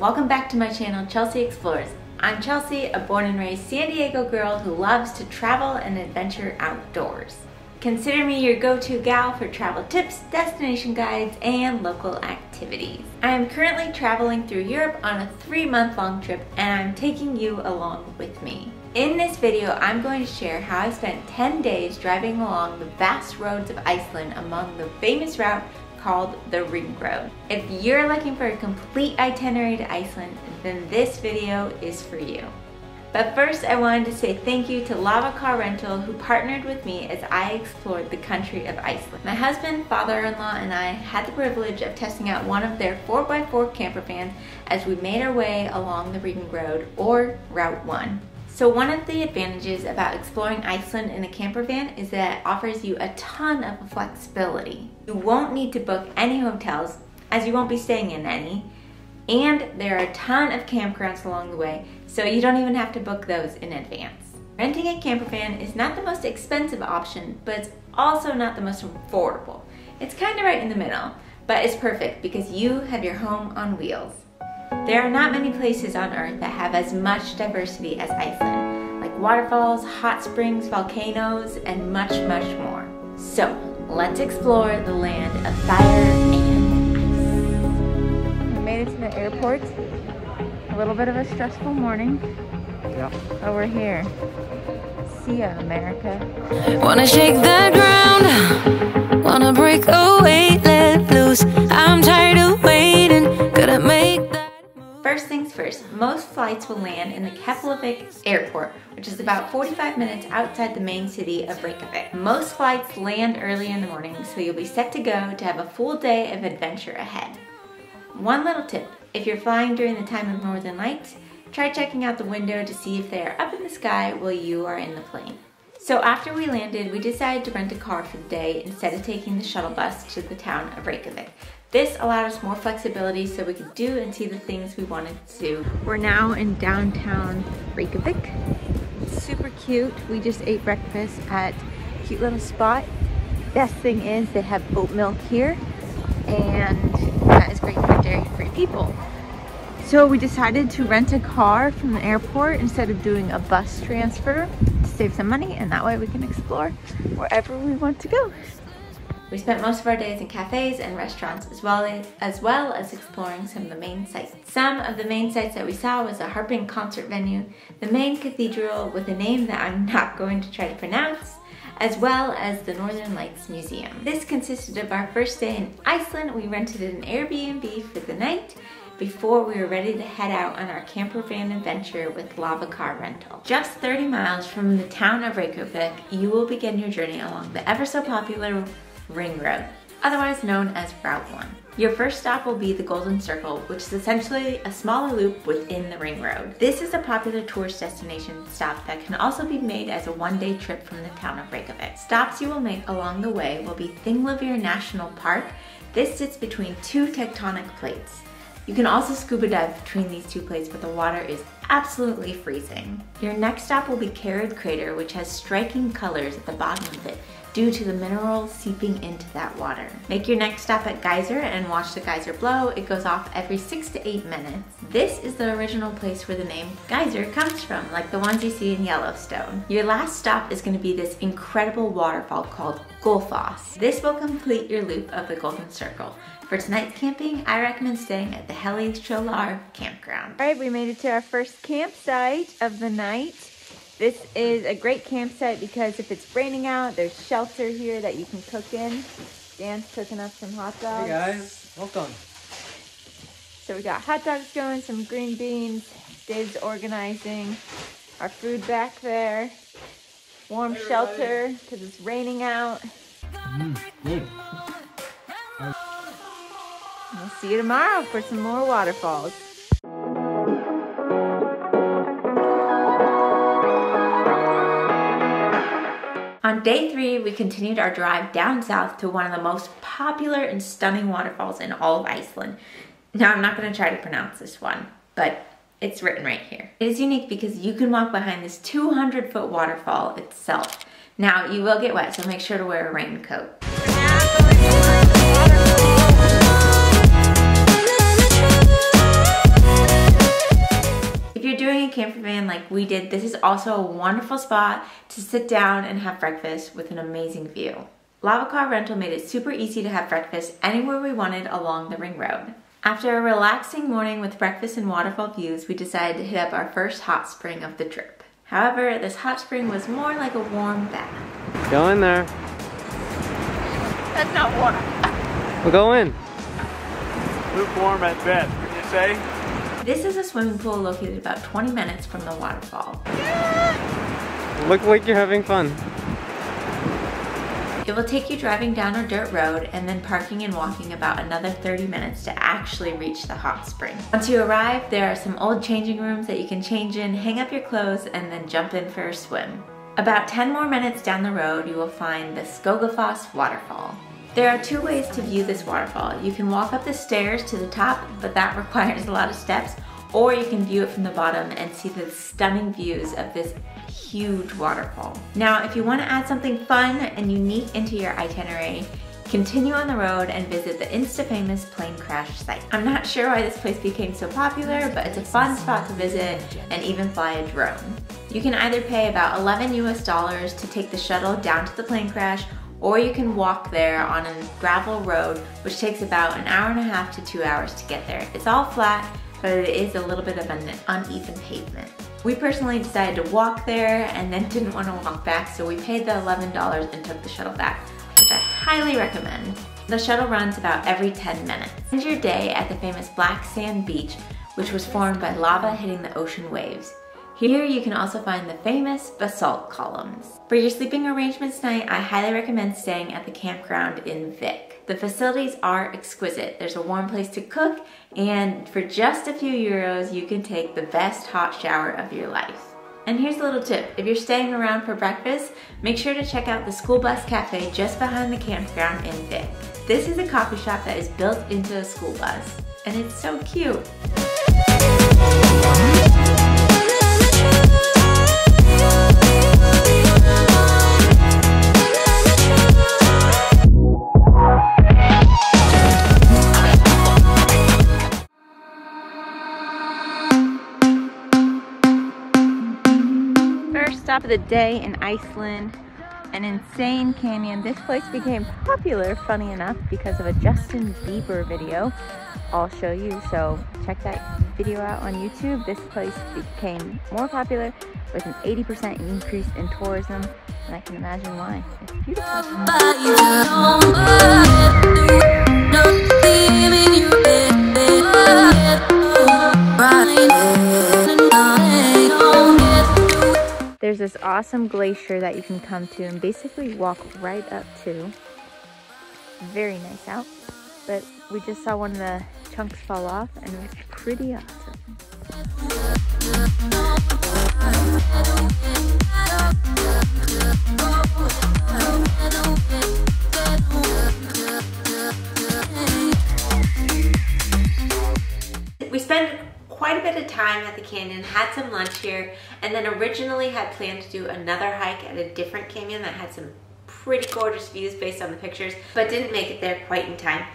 welcome back to my channel, Chelsey Explores. I'm Chelsey, a born and raised San Diego girl who loves to travel and adventure outdoors. Consider me your go-to gal for travel tips, destination guides, and local activities. I am currently traveling through Europe on a 3-month-long trip, and I'm taking you along with me. In this video, I'm going to share how I spent 10 days driving along the vast roads of Iceland among the famous route called the Ring Road. If you're looking for a complete itinerary to Iceland, then this video is for you. But first, I wanted to say thank you to Vogar Rental, who partnered with me as I explored the country of Iceland. My husband, father-in-law, and I had the privilege of testing out one of their 4x4 camper vans as we made our way along the Ring Road, or Route 1. So one of the advantages about exploring Iceland in a camper van is that it offers you a ton of flexibility. You won't need to book any hotels, as you won't be staying in any, and there are a ton of campgrounds along the way, so you don't even have to book those in advance. Renting a camper van is not the most expensive option, but it's also not the most affordable. It's kind of right in the middle, but it's perfect because you have your home on wheels. There are not many places on Earth that have as much diversity as Iceland, like waterfalls, hot springs, volcanoes, and much, much more. So, let's explore the land of fire and ice. We made it to the airport. A little bit of a stressful morning. Yep. But we're here. See ya, America. Wanna shake the ground, wanna break away, let loose. I'm tired of waiting, gotta make that. First things first, most flights will land in the Djupivogur airport, which is about 45 minutes outside the main city of Reykjavik. Most flights land early in the morning, so you'll be set to go to have a full day of adventure ahead. One little tip, if you're flying during the time of northern lights, try checking out the window to see if they are up in the sky while you are in the plane. So after we landed, we decided to rent a car for the day instead of taking the shuttle bus to the town of Reykjavik. This allowed us more flexibility so we could do and see the things we wanted to do. We're now in downtown Reykjavik. It's super cute. We just ate breakfast at a cute little spot. Best thing is they have oat milk here, and that is great for dairy-free people. So we decided to rent a car from the airport instead of doing a bus transfer to save some money, and that way we can explore wherever we want to go. We spent most of our days in cafes and restaurants as well as exploring some of the main sites. Some of the main sites that we saw was a harping concert venue, the main cathedral with a name that I'm not going to try to pronounce, as well as the Northern Lights Museum. This consisted of our first day in Iceland. We rented an Airbnb for the night before we were ready to head out on our camper van adventure with Vogar Rental. Just 30 miles from the town of Reykjavik, you will begin your journey along the ever so popular Ring Road, otherwise known as Route 1. Your first stop will be the Golden Circle, which is essentially a smaller loop within the Ring Road. This is a popular tourist destination stop that can also be made as a one-day trip from the town of Reykjavik. Stops you will make along the way will be Thingvellir National Park. This sits between two tectonic plates. You can also scuba dive between these two plates, but the water is absolutely freezing. Your next stop will be Carrad Crater, which has striking colors at the bottom of it due to the minerals seeping into that water. Make your next stop at Geyser and watch the geyser blow. It goes off every 6 to 8 minutes. This is the original place where the name geyser comes from, like the ones you see in Yellowstone. Your last stop is going to be this incredible waterfall called Gullfoss. This will complete your loop of the Golden Circle. For tonight's camping, I recommend staying at the Jokulsarlon campground. All right, we made it to our first campsite of the night. This is a great campsite because if it's raining out, there's shelter here that you can cook in. Dan's cooking up some hot dogs. Hey guys, welcome. So we got hot dogs going, some green beans. Dave's organizing our food back there. Warm shelter because it's raining out. Good. We'll see you tomorrow for some more waterfalls. On day 3, we continued our drive down south to one of the most popular and stunning waterfalls in all of Iceland. Now, I'm not going to try to pronounce this one, but it's written right here. It is unique because you can walk behind this 200-foot waterfall itself. Now, you will get wet, so make sure to wear a raincoat. If you're doing a camper van like we did, this is also a wonderful spot to sit down and have breakfast with an amazing view. Lava car rental made it super easy to have breakfast anywhere we wanted along the Ring Road. After a relaxing morning with breakfast and waterfall views, we decided to hit up our first hot spring of the trip. However, this hot spring was more like a warm bath. Go in there. That's not water. We'll go in. Lukewarm at best, would you say? This is a swimming pool located about 20 minutes from the waterfall. Look like you're having fun. It will take you driving down a dirt road and then parking and walking about another 30 minutes to actually reach the hot spring. Once you arrive, there are some old changing rooms that you can change in, hang up your clothes, and then jump in for a swim. About 10 more minutes down the road, you will find the Seljalandfoss waterfall. There are two ways to view this waterfall. You can walk up the stairs to the top, but that requires a lot of steps, or you can view it from the bottom and see the stunning views of this huge waterfall. Now, if you want to add something fun and unique into your itinerary, continue on the road and visit the insta-famous plane crash site. I'm not sure why this place became so popular, but it's a fun spot to visit and even fly a drone. You can either pay about $11 US to take the shuttle down to the plane crash, or you can walk there on a gravel road, which takes about an hour and a half to 2 hours to get there. It's all flat, but it is a little bit of an uneven pavement. We personally decided to walk there and then didn't want to walk back, so we paid the $11 and took the shuttle back, which I highly recommend. The shuttle runs about every 10 minutes. End your day at the famous black sand beach, which was formed by lava hitting the ocean waves. Here you can also find the famous basalt columns. For your sleeping arrangements tonight, I highly recommend staying at the campground in Vik. The facilities are exquisite. There's a warm place to cook, and for just a few euros, you can take the best hot shower of your life. And here's a little tip. If you're staying around for breakfast, make sure to check out the school bus cafe just behind the campground in Vik. This is a coffee shop that is built into a school bus, and it's so cute. Stop of the day in Iceland, an insane canyon. This place became popular, funny enough, because of a Justin Bieber video I'll show you, so check that video out on YouTube. This place became more popular with an 80% increase in tourism, and I can imagine why. It's beautiful. There's this awesome glacier that you can come to and basically walk right up to. Very nice out, but we just saw one of the chunks fall off and it was pretty awesome. We spent quite a bit of time at the canyon, had some lunch here, and then originally had planned to do another hike at a different canyon that had some pretty gorgeous views based on the pictures, but didn't make it there quite in time.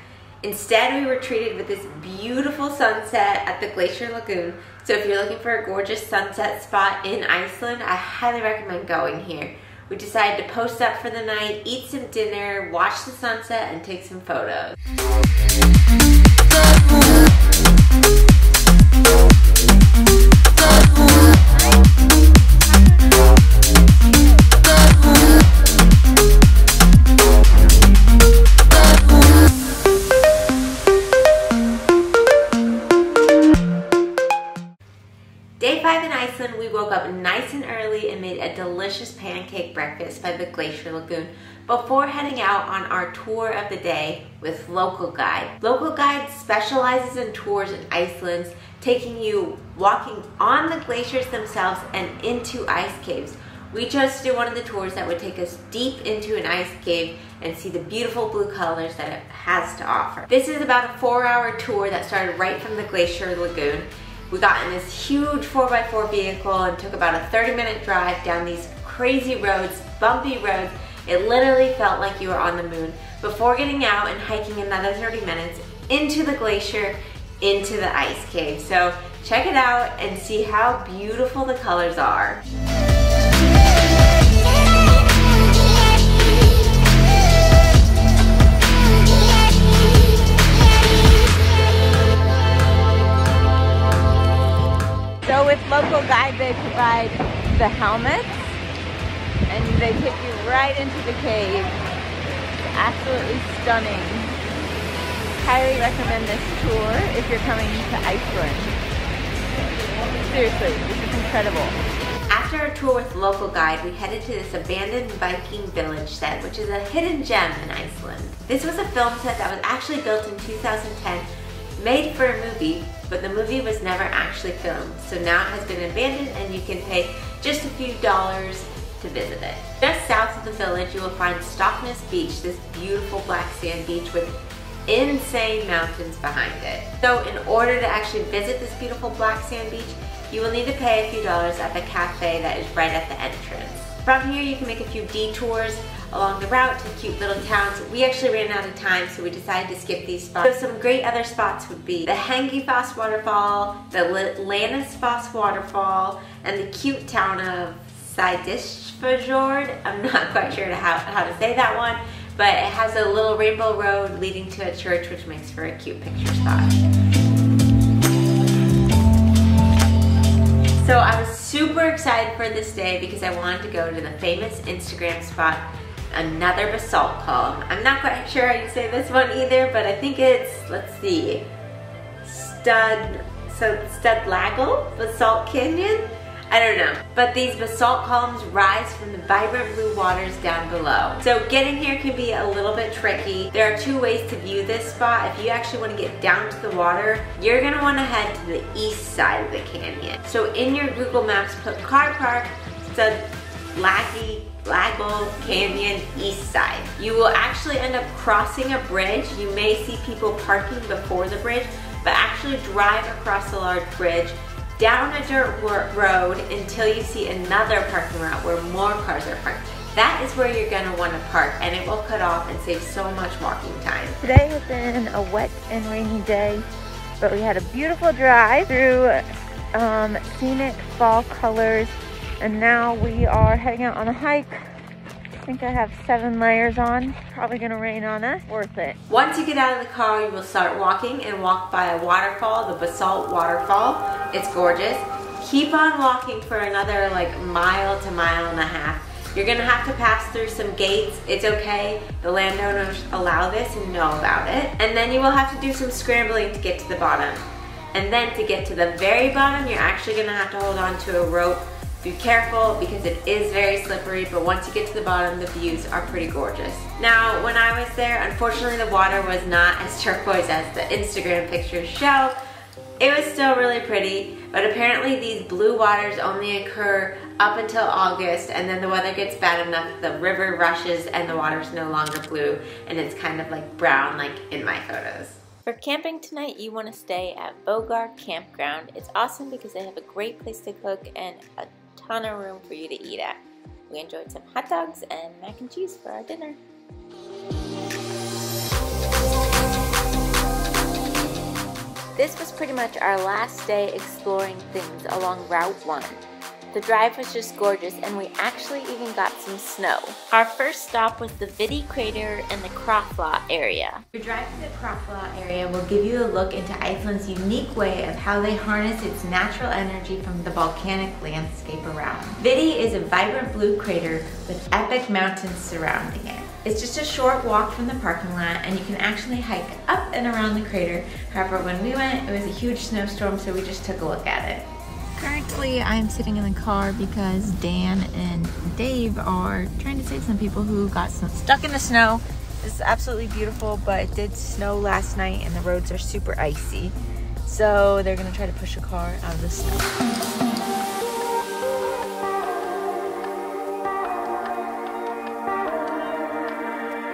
Instead, we were treated with this beautiful sunset at the Glacier Lagoon. So if you're looking for a gorgeous sunset spot in Iceland, I highly recommend going here. We decided to post up for the night, eat some dinner, watch the sunset, and take some photos. Day 5 in Iceland, we woke up nice and early and made a delicious pancake breakfast by the Glacier Lagoon before heading out on our tour of the day with Local Guide. Local Guide specializes in tours in Iceland, taking you walking on the glaciers themselves and into ice caves. We chose to do one of the tours that would take us deep into an ice cave and see the beautiful blue colors that it has to offer. This is about a 4-hour tour that started right from the Glacier Lagoon. We got in this huge 4x4 vehicle and took about a 30-minute drive down these crazy roads, bumpy roads. It literally felt like you were on the moon before getting out and hiking another 30 minutes into the glacier, into the ice cave. So Check it out and see how beautiful the colors are. So with local guide, they provide the helmets and they take you right into the cave. It's absolutely stunning. Highly recommend this tour if you're coming to Iceland. Seriously, this is incredible. After our tour with local guide, we headed to this abandoned Viking village set, which is a hidden gem in Iceland. This was a film set that was actually built in 2010, made for a movie, but the movie was never actually filmed. So now it has been abandoned and you can pay just a few dollars to visit it. Just south of the village, you will find Stockness Beach, this beautiful black sand beach with insane mountains behind it. So in order to actually visit this beautiful black sand beach, you will need to pay a few dollars at the cafe that is right at the entrance. From here, you can make a few detours along the route to cute little towns. We actually ran out of time, so we decided to skip these spots. So some great other spots would be the Hengifoss waterfall, the Lanisfoss waterfall, and the cute town of Djupivogur. I'm not quite sure how to say that one, but it has a little rainbow road leading to a church, which makes for a cute picture spot. So I was super excited for this day because I wanted to go to the famous Instagram spot, another basalt column. I'm not quite sure how you say this one either, but I think it's, let's see, Studlagil Basalt Canyon? I don't know. But these basalt columns rise from the vibrant blue waters down below. So getting here can be a little bit tricky. There are two ways to view this spot. If you actually want to get down to the water, you're going to want to head to the east side of the canyon. So in your Google Maps, put car park, Studlagil Canyon east side. You will actually end up crossing a bridge. You may see people parking before the bridge, but actually drive across the large bridge down a dirt road until you see another parking route where more cars are parked. That is where you're gonna wanna park, and it will cut off and save so much walking time. Today has been a wet and rainy day, but we had a beautiful drive through scenic fall colors, and now we are heading out on a hike. I think I have 7 layers on. Probably gonna rain on us. Worth it. Once you get out of the car, you will start walking and walk by a waterfall, the Basalt waterfall. It's gorgeous. Keep on walking for another mile to mile and a half. You're gonna have to pass through some gates. It's okay. The landowners allow this and know about it. And then you will have to do some scrambling to get to the bottom. And then to get to the very bottom, you're actually gonna have to hold on to a rope. Be careful because it is very slippery, but once you get to the bottom, the views are pretty gorgeous. Now, when I was there, unfortunately the water was not as turquoise as the Instagram pictures show. It was still really pretty, but apparently these blue waters only occur up until August, and then the weather gets bad enough, the river rushes and the water's no longer blue, and it's kind of like brown like in my photos. For camping tonight, you want to stay at Vogar Campground. It's awesome because they have a great place to cook and a ton of room for you to eat at. We enjoyed some hot dogs and mac and cheese for our dinner. This was pretty much our last day exploring things along Route 1. The drive was just gorgeous, and we actually even got some snow. Our first stop was the Viti crater and the Krafla area. Your drive to the Krafla area will give you a look into Iceland's unique way of how they harness its natural energy from the volcanic landscape around. Viti is a vibrant blue crater with epic mountains surrounding it. It's just a short walk from the parking lot, and you can actually hike up and around the crater. However, when we went, it was a huge snowstorm, so we just took a look at it. Currently, I'm sitting in the car because Dan and Dave are trying to save some people who got stuck in the snow. This is absolutely beautiful, but it did snow last night and the roads are super icy. So they're gonna try to push a car out of the snow.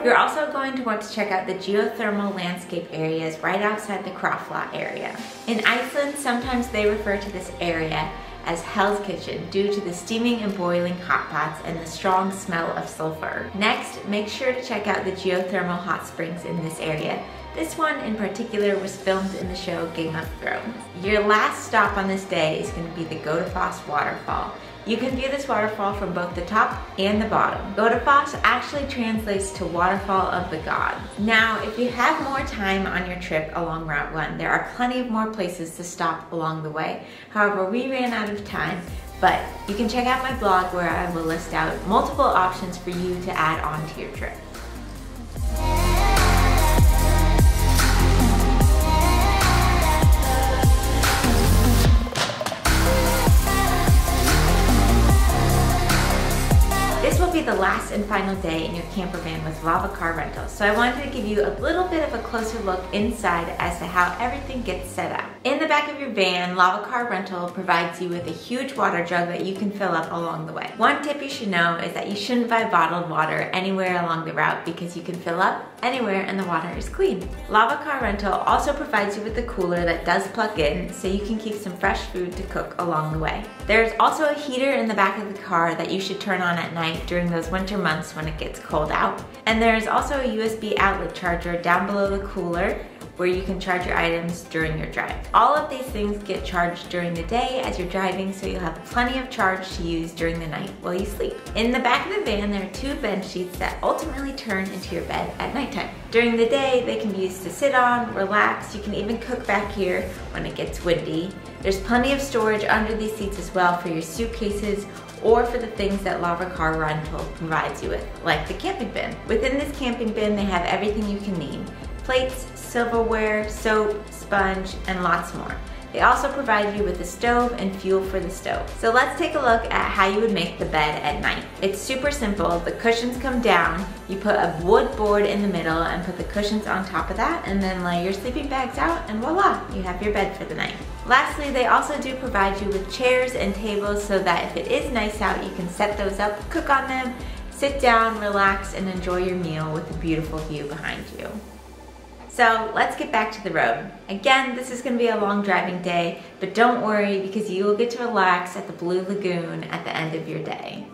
You're also going to want to check out the geothermal landscape areas right outside the Krafla area. In Iceland, sometimes they refer to this area as Hell's Kitchen due to the steaming and boiling hot pots and the strong smell of sulfur. Next, make sure to check out the geothermal hot springs in this area. This one in particular was filmed in the show Game of Thrones. Your last stop on this day is going to be the Godafoss waterfall. You can view this waterfall from both the top and the bottom. Godafoss actually translates to waterfall of the gods. Now, if you have more time on your trip along Route 1, there are plenty of more places to stop along the way. However, we ran out of time, but you can check out my blog where I will list out multiple options for you to add on to your trip. This will be the last and final day in your camper van with Lava Car Rental, so I wanted to give you a little bit of a closer look inside as to how everything gets set up. In the back of your van, Lava Car Rental provides you with a huge water jug that you can fill up along the way. One tip you should know is that you shouldn't buy bottled water anywhere along the route because you can fill up anywhere and the water is clean. Lava Car Rental also provides you with a cooler that does plug in so you can keep some fresh food to cook along the way. There's also a heater in the back of the car that you should turn on at night during those winter months when it gets cold out. And there's also a USB outlet charger down below the cooler where you can charge your items during your drive. All of these things get charged during the day as you're driving, so you'll have plenty of charge to use during the night while you sleep. In the back of the van, there are 2 bed sheets that ultimately turn into your bed at nighttime. During the day, they can be used to sit on, relax. You can even cook back here when it gets windy. There's plenty of storage under these seats as well for your suitcases or for the things that Lava Car Rental provides you with, like the camping bin. Within this camping bin, they have everything you can need: plates, silverware, soap, sponge, and lots more. They also provide you with a stove and fuel for the stove. So let's take a look at how you would make the bed at night. It's super simple. The cushions come down, you put a wood board in the middle and put the cushions on top of that, and then lay your sleeping bags out, and voila, you have your bed for the night. Lastly, they also do provide you with chairs and tables so that if it is nice out, you can set those up, cook on them, sit down, relax, and enjoy your meal with a beautiful view behind you. So let's get back to the road. Again, this is going to be a long driving day, but don't worry because you will get to relax at the Blue Lagoon at the end of your day.